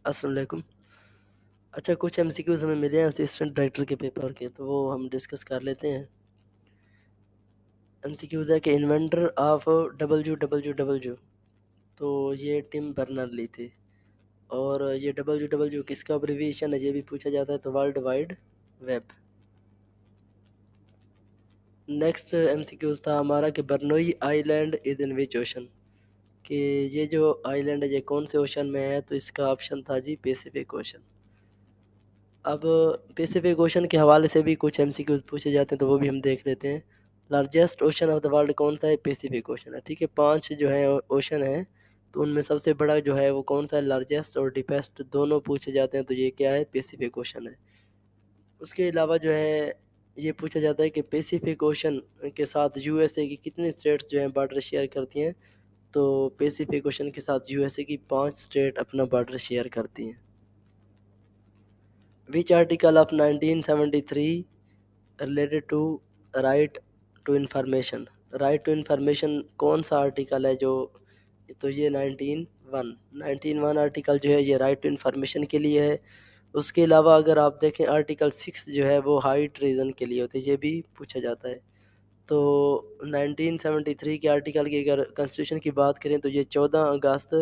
السلام علیکم۔ اچھا کچھ ایم سی کیوز ہمیں ملے ہیں اسسٹنٹ ڈائریکٹر کے پیپر کے، تو وہ ہم ڈسکس کر لیتے ہیں۔ ایم سی کیوز ہے کہ انوینٹر آف WWW، تو یہ ٹم برنر لی تھے، اور یہ WWW کس کا ابریویشن ہے یہ بھی پوچھا جاتا ہے، تو world wide web. Next M C Qs تھا ہمارا کہ برنوئی آئی land is in which ocean, کہ یہ جو آئی لینڈ ہے یہ کون سے اوشن میں ہے، تو اس کا آپشن تھا جی پیسیفک اوشن۔ اب پیسیفک اوشن کے حوالے سے بھی کچھ ایم سی کیوز پوچھے جاتے ہیں، تو وہ بھی ہم دیکھ لیتے ہیں۔ Largest ocean of the world کون سا ہے؟ پیسیفک اوشن ہے، ٹھیک ہے۔ 5 جو ہیں اوشن ہیں، تو ان میں سب سے بڑا جو ہے وہ کون سا ہے؟ لارجسٹ اور ڈیپیسٹ دونوں پوچھے جاتے ہیں، تو یہ کیا ہے؟ پیسیفک اوشن ہے۔ اس کے علاوہ جو ہے یہ پوچھا جاتا ہے کہ پیسیفک اوشن کے ساتھ یو ایس اے کی کتنی اسٹیٹس جو ہیں بارڈر شیئر کرتی ہیں، تو پیسیفک اوشن کے ساتھ یو ایس اے کی 5 اسٹیٹ اپنا بارڈر شیئر کرتی ہیں۔ Which article of 1973 related to right to information؟ Right to information کون سا آرٹیکل ہے جو، تو یہ 19 آرٹیکل جو ہے یہ رائٹ ٹو انفارمیشن کے لیے ہے۔ اس کے علاوہ اگر آپ دیکھیں آرٹیکل 6 جو ہے وہ ہائی ٹریزن کے لیے ہوتی ہے، یہ بھی پوچھا جاتا ہے۔ تو 1973 کے آرٹیکل کی اگر کنسٹیٹیوشن کی بات کریں تو یہ 14 اگست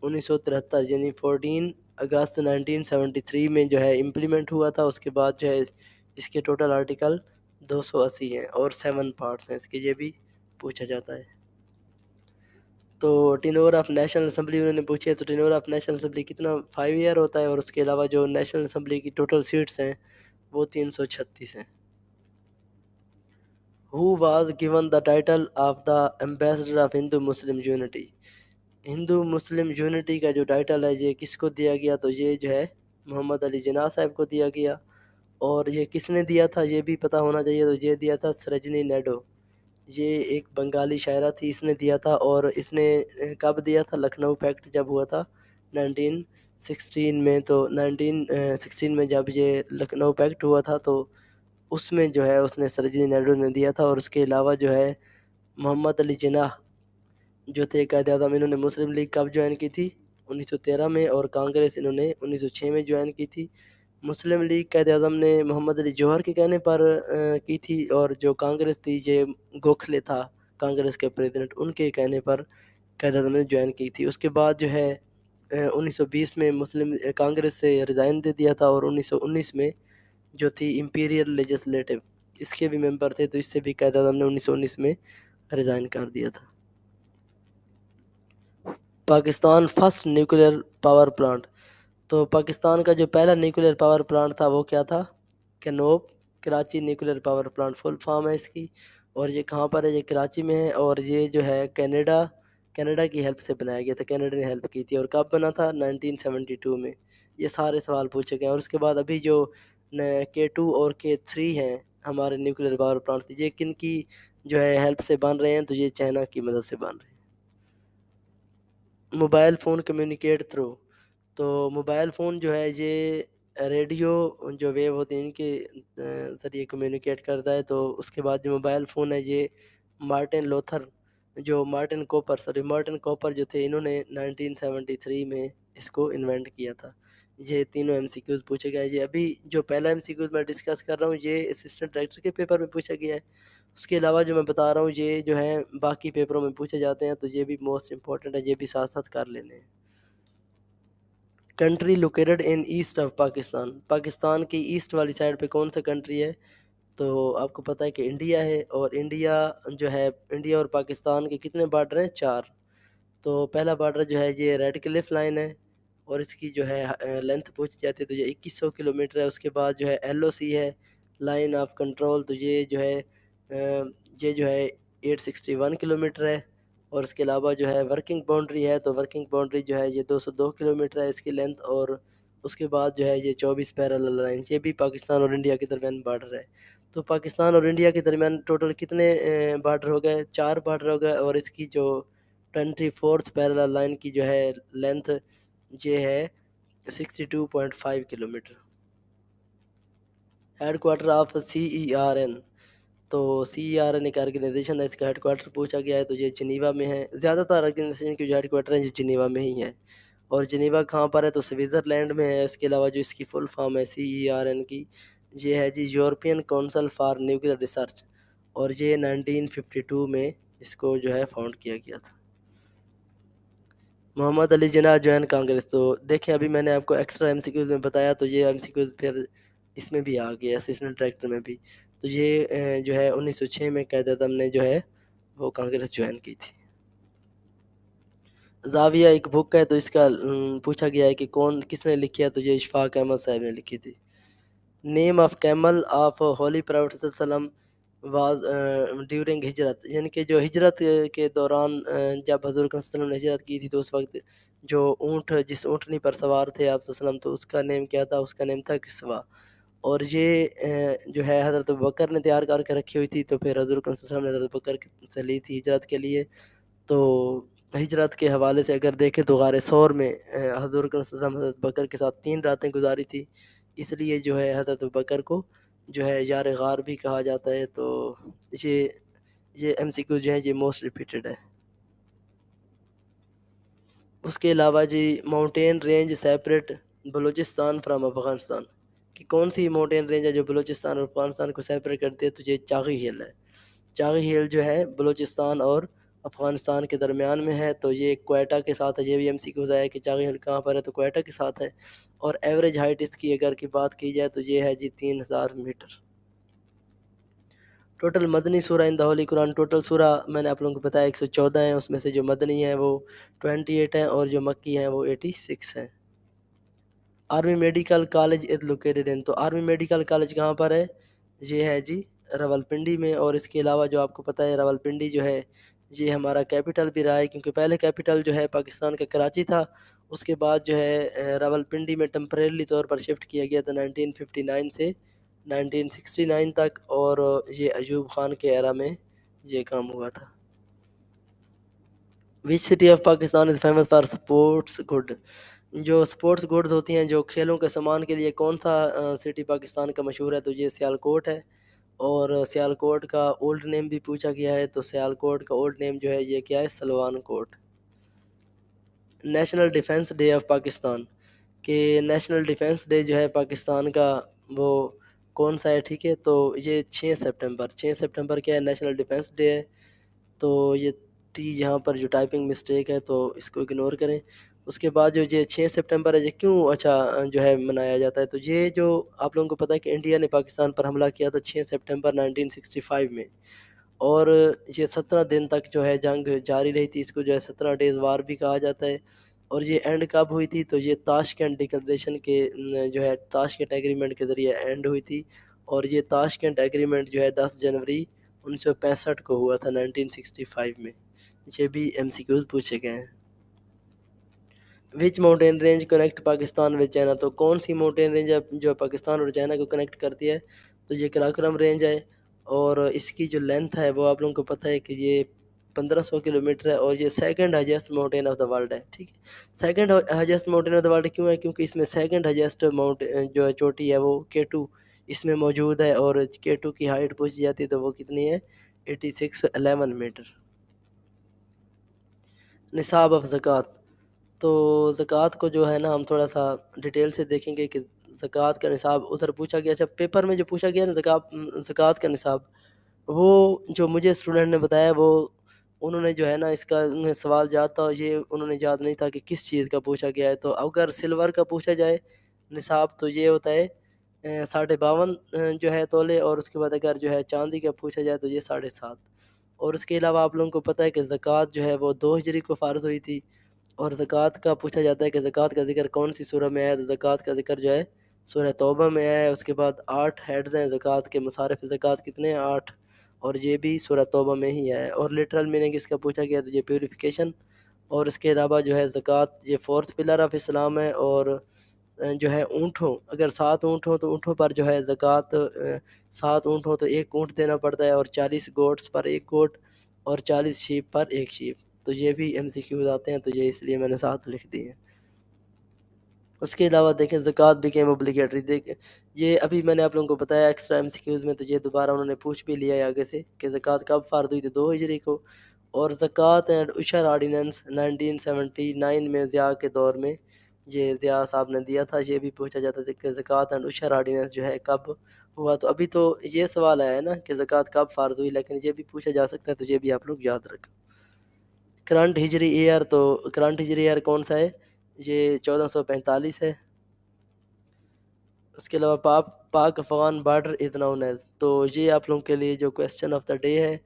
1973 یعنی 14 اگست 1973 میں جو ہے امپلیمنٹ ہوا تھا۔ اس کے بعد جو ہے اس کے ٹوٹل آرٹیکل 280 ہیں اور 7 پارٹس ہیں اس کے، یہ بھی پوچھا جاتا ہے۔ تو ٹینور آف نیشنل اسمبلی انہوں نے پوچھی ہے، تو ٹینور آف نیشنل اسمبلی کتنا 5 ایئر ہوتا ہے، اور اس کے علاوہ جو نیشنل اسمبلی کی ٹوٹل سیٹس ہیں وہ 336 ہیں۔ Who was given the title of the Ambassador of Hindu Muslim Unity؟ Hindu Muslim unity کا جو ٹائٹل ہے یہ کس کو دیا گیا، تو یہ جو ہے محمد علی جناح صاحب کو دیا گیا۔ اور یہ کس نے دیا تھا یہ بھی پتہ ہونا چاہیے، تو یہ دیا تھا سرجنی نیڈو، یہ ایک بنگالی شاعرہ تھی، اس نے دیا تھا۔ اور اس نے کب دیا تھا؟ لکھنؤ پیکٹ جب ہوا تھا 1916 میں، تو 1916 میں جب یہ لکھنؤ پیکٹ ہوا تھا تو اس میں جو ہے اس نے سرجنی نیڈو نے دیا تھا۔ اور اس کے علاوہ جو ہے محمد علی جناح جو تھے قائد اعظم، انہوں نے مسلم لیگ کب جوائن کی تھی؟ 1913 میں، اور کانگریس انہوں نے 1906 میں جوائن کی تھی۔ مسلم لیگ قائد اعظم نے محمد علی جوہر کے کہنے پر کی تھی، اور جو کانگریس تھی یہ گوکھلے تھا کانگریس کے پریزیڈنٹ، ان کے کہنے پر قائد اعظم نے جوائن کی تھی۔ اس کے بعد جو ہے 1920 میں مسلم کانگریس سے ریزائن دے دیا تھا، اور 1919 میں جو تھی امپیریل لیجسلیٹو اس کے بھی ممبر تھے، تو اس سے بھی قائد اعظم نے 1919 میں ریزائن کر دیا تھا۔ Pakistan first nuclear power plant, تو پاکستان کا جو پہلا نیوکلیئر پاور پلانٹ تھا وہ کیا تھا؟ KANUPP Karachi nuclear power plant full form ہے اس کی، اور یہ کہاں پر ہے؟ یہ کراچی میں ہے، اور یہ جو ہے کینیڈا کی ہیلپ سے بنایا گیا تھا، کینیڈا نے ہیلپ کی تھی۔ اور کب بنا تھا؟ 1972 میں۔ یہ سارے سوال پوچھے گئے ہیں۔ اور اس کے بعد ابھی جو K2 اور K3 ہیں ہمارے نیوکلیئر پاور پلانٹ، یہ کن کی جو ہے ہیلپ سے بن رہے ہیں؟ تو یہ چائنا کی مدد سے بن رہے ہیں۔ موبائل فون کمیونیکیٹ تھرو، تو موبائل فون جو ہے یہ ریڈیو جو ویو ہوتے ہیں ان کے ذریعے کمیونیکیٹ کرتا ہے۔ تو اس کے بعد جو موبائل فون ہے یہ مارٹن کوپر جو تھے انہوں نے 1973 میں اس کو انوینٹ کیا تھا۔ یہ تینوں ایم سی کیوز پوچھے گئے ہیں۔ یہ ابھی جو پہلا ایم سی کیوز میں ڈسکس کر رہا ہوں یہ اسسٹنٹ ڈائریکٹر کے پیپر میں پوچھا گیا ہے۔ اس کے علاوہ جو میں بتا رہا ہوں یہ جو ہے باقی پیپروں میں پوچھے جاتے ہیں، تو یہ بھی موسٹ امپورٹنٹ ہے، یہ بھی ساتھ ساتھ کر لینے ہیں۔ Country located in east of Pakistan, Pakistan کی ایسٹ والی سائڈ پہ کون سا کنٹری ہے؟ تو آپ کو پتہ ہے کہ انڈیا ہے، اور انڈیا جو ہے انڈیا اور پاکستان کے کتنے بارڈر ہیں؟ 4۔ تو پہلا بارڈر جو ہے یہ ریڈ کلف لائن ہے، اور اس کی جو ہے لینتھ پوچھی جاتی ہے تو یہ 2100 کلومیٹر ہے۔ اس کے بعد جو ہے LOC ہے لائن آف کنٹرول، تو یہ جو ہے 861 کلومیٹر ہے۔ اور اس کے علاوہ جو ہے ورکنگ باؤنڈری ہے، تو ورکنگ باؤنڈری جو ہے یہ 202 کلومیٹر ہے اس کی لینتھ۔ اور اس کے بعد جو ہے یہ 24 پیرالل لائن، یہ بھی پاکستان اور انڈیا کے درمیان بارڈر ہے۔ تو پاکستان اور انڈیا کے درمیان ٹوٹل کتنے بارڈر ہو گئے؟ 4 بارڈر ہو گئے، اور اس کی جو 24th پیرالل لائن کی جو ہے لینتھ یہ ہے 62.5 kilometre. Headquarter of CERN، تو CERN ایک آرگنائزیشن ہے، اس کا ہیڈ کوارٹر پوچھا گیا ہے، تو یہ جنیوا میں ہے۔ زیادہ تر آرگنائزیشن کی جو ہیڈ کوارٹر ہیں یہ جنیوا میں ہی ہیں۔ اور جنیوا کہاں پر ہے تو سوئٹزرلینڈ میں ہے. اس کے علاوہ جو اس کی فل فارم ہے CERN کی، یہ ہے جی European council for nuclear research, اور یہ 1952 میں اس کو جو ہے فاؤنڈ کیا گیا تھا. محمد علی جناح جوائن کانگریس. تو دیکھیں ابھی میں نے آپ کو ایکسٹرا MCQs میں بتایا، تو یہ MCQs پھر اس میں بھی آ گیا، اسسٹنٹ ڈائریکٹر میں بھی. تو یہ جو ہے 1906 میں قائد اعظم نے جو ہے وہ کانگریس جوائن کی تھی. زاویہ ایک بک ہے، تو اس کا پوچھا گیا ہے کہ کس نے لکھی ہے، تو یہ اشفاق احمد صاحب نے لکھی تھی. Name of camel of holy prophet صلی اللہ علیہ وسلم واز ڈیورنگ ہجرت، یعنی کہ جو ہجرت کے دوران جب حضور صلی اللہ علیہ وسلم نے ہجرت کی تھی، تو اس وقت جو جس اونٹنی پر سوار تھے آپ صلی اللہ علیہ وسلم، تو اس کا نیم کیا تھا؟ اس کا نیم تھا کسوا. اور یہ جو ہے حضرت ابوبکر نے تیار کر کے رکھی ہوئی تھی، تو پھر حضور صلی اللہ علیہ وسلم نے حضرت ابوبکر سے لی تھی ہجرت کے لیے. تو ہجرت کے حوالے سے اگر دیکھیں تو غار ثور میں حضور صلی اللہ علیہ وسلم حضرت ابوبکر کے ساتھ 3 راتیں گزاری تھی، اس لیے جو ہے حضرت ابوبکر کو جو ہے یار غار بھی کہا جاتا ہے. تو یہ MCQ جو ہے یہ موسٹ ریپیٹڈ ہے. اس کے علاوہ جی mountain range separate Balochistan from Afghanistan, کہ کون سی ماؤنٹین رینج ہے جو بلوچستان اور افغانستان کو سیپریٹ کرتی ہے؟ تو یہ چاغی ہل ہے. چاغی ہل جو ہے بلوچستان اور افغانستان کے درمیان میں ہے. تو یہ کوئٹہ کے ساتھ ہے. یہ بھی MCQ ہے کہ چاغی ہل کہاں پر ہے، تو کوئٹہ کے ساتھ ہے. اور ایوریج ہائٹ اس کی اگر کی بات کی جائے تو یہ ہے جی 3000 میٹر. ٹوٹل مدنی سورہ ان دا ہولی قرآن، ٹوٹل سورہ میں نے آپ لوگوں کو بتایا 114 ہیں، اس میں سے جو مدنی ہیں وہ 28 ہیں، اور جو مکی ہیں وہ 86 ہیں. Army medical college is located in, تو آرمی میڈیکل کالج کہاں پر ہے؟ یہ ہے جی راولپنڈی میں. اور اس کے علاوہ جو آپ کو پتہ ہے راولپنڈی جو ہے یہ ہمارا کیپٹل بھی رہا ہے، کیونکہ پہلے کیپٹل جو ہے پاکستان کا کراچی تھا. اس کے بعد جو ہے راولپنڈی میں ٹمپریرلی طور پر شفٹ کیا گیا تھا 1959 سے 1969 تک، اور یہ ایوب خان کے ایرا میں یہ کام ہوا تھا. Which city of Pakistan is famous for sports good, جو سپورٹس گڈز ہوتی ہیں جو کھیلوں کے سامان کے لیے کون سا سٹی پاکستان کا مشہور ہے؟ تو یہ سیالکوٹ ہے. اور سیالکوٹ کا اولڈ نیم بھی پوچھا گیا ہے، تو سیالکوٹ کا اولڈ نیم جو ہے یہ کیا ہے؟ Sialkot. National defence day of Pakistan, کہ نیشنل ڈیفنس ڈے جو ہے پاکستان کا وہ کون سا ہے؟ ٹھیک ہے، تو یہ 6 سپٹمبر کیا ہے؟ نیشنل ڈیفنس ڈے ہے. تو یہ یہاں پر جو ٹائپنگ مسٹیک ہے تو اس کو اگنور کریں. اس کے بعد جو یہ 6 سپٹمبر ہے یہ کیوں اچھا جو ہے منایا جاتا ہے؟ تو یہ جو آپ لوگوں کو پتہ ہے کہ انڈیا نے پاکستان پر حملہ کیا تھا 6 سپٹمبر 1965 میں، اور یہ 17 دن تک جو ہے جنگ جاری رہی تھی. اس کو جو ہے 17 ڈیز وار بھی کہا جاتا ہے. اور یہ اینڈ کب ہوئی تھی؟ تو یہ تاشکند ڈکلریشن کے جو ہے تاشکند ایگریمنٹ کے ذریعے اینڈ ہوئی تھی. اور یہ تاشکند ایگریمنٹ جو ہے 10 جنوری 1965 کو ہوا تھا 1965 میں. یہ بھی MCQs پوچھے گئے ہیں. وچ ماؤنٹین رینج کنیکٹ پاکستان وچ چائنا، تو کون سی ماؤنٹین رینج ہے جو پاکستان اور چائنا کو کنیکٹ کرتی ہے؟ تو یہ کراکرم رینج ہے. اور اس کی جو لینتھ ہے وہ آپ لوگوں کو پتہ ہے کہ یہ 1500 کلومیٹر ہے، اور یہ second highest mountain of the world ہے. ٹھیک ہے، second highest mountain of the world کیوں ہے؟ کیونکہ اس میں سیکنڈ ہائیسٹ ماؤنٹین جو ہے چوٹی ہے وہ K2 اس میں موجود ہے، اور K2 کی ہائٹ پوچھی جاتی ہے تو وہ کتنی ہے؟ 8611 میٹر. نصاب آف زکوٰۃ، تو زکوٰۃ کو جو ہے نا ہم تھوڑا سا ڈیٹیل سے دیکھیں گے کہ زکوٰۃ کا نصاب ادھر پوچھا گیا. اچھا پیپر میں جو پوچھا گیا نا زکوٰۃ کا نصاب، وہ جو مجھے اسٹوڈنٹ نے بتایا وہ انہوں نے جو ہے نا اس کا سوال یاد تھا، یہ انہوں نے یاد نہیں تھا کہ کس چیز کا پوچھا گیا ہے. تو اگر سلور کا پوچھا جائے نصاب تو یہ ہوتا ہے 52.5 جو ہے تولے، اور اس کے بعد اگر جو ہے چاندی کا پوچھا جائے تو یہ 7.5. اور اس کے علاوہ آپ لوگوں کو پتہ ہے کہ زکوٰۃ جو ہے وہ 2 ہجری کو فرض ہوئی تھی. اور زکوٰۃ کا پوچھا جاتا ہے کہ زکوٰۃ کا ذکر کون سی سورہ میں آیا؟ تو زکوٰۃ کا ذکر جو ہے سورہ توبہ میں آیا ہے. اس کے بعد 8 ہیڈز ہیں زکوٰۃ کے، مصارف زکوٰۃ کتنے ہیں؟ 8، اور یہ بھی سورہ توبہ میں ہی آیا ہے. اور لٹرل میننگ اس کا پوچھا گیا تو یہ پیوریفیکیشن. اور اس کے علاوہ جو ہے زکوٰۃ یہ 4th پلر آف اسلام ہے. اور جو ہے اونٹوں، اگر 7 اونٹ ہوں تو اونٹوں پر جو ہے زکوٰۃ 7 اونٹ ہو تو 1 اونٹ دینا پڑتا ہے، اور 40 گوٹس پر 1 گوٹ، اور 40 شیپ پر 1 شیپ. تو یہ بھی MCQs آتے ہیں، تو یہ اس لیے میں نے ساتھ لکھ دی ہیں. اس کے علاوہ دیکھیں زکوٰۃ بیکیم اوبلیگیٹری، دیکھیں یہ ابھی میں نے آپ لوگوں کو بتایا ایکسٹرا MCQs میں، تو یہ دوبارہ انہوں نے پوچھ بھی لیا ہے آگے سے کہ زکوٰۃ کب فرض ہوئی تھی؟ 2 ہجری کو. اور زکوٰۃ اینڈ عشر آرڈیننس 1979 میں ضیاء کے دور میں یہ ضیاء صاحب نے دیا تھا. یہ بھی پوچھا جاتا تھا کہ زکوٰۃ اینڈ عشر آرڈیننس جو ہے کب ہوا. تو ابھی تو یہ سوال آیا ہے نا کہ زکوٰۃ کب فرض ہوئی، لیکن یہ بھی پوچھا جا سکتا ہے، تو یہ بھی آپ لوگ یاد رکھیں. کرنٹ ہجری ایئر، تو کرنٹ ہجری ایئر کون سا ہے؟ یہ 1445 ہے. اس کے علاوہ پاک افغان بارڈر از نون ایز. تو یہ آپ لوگوں کے لیے جو کویسچن آف دا ڈے ہے،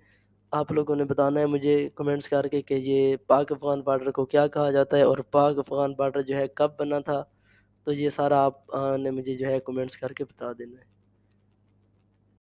آپ لوگوں نے بتانا ہے مجھے کمنٹس کر کے کہ یہ پاک افغان بارڈر کو کیا کہا جاتا ہے، اور پاک افغان بارڈر جو ہے کب بنا تھا. تو یہ سارا آپ نے مجھے جو ہے کمنٹس کر کے بتا دینا ہے.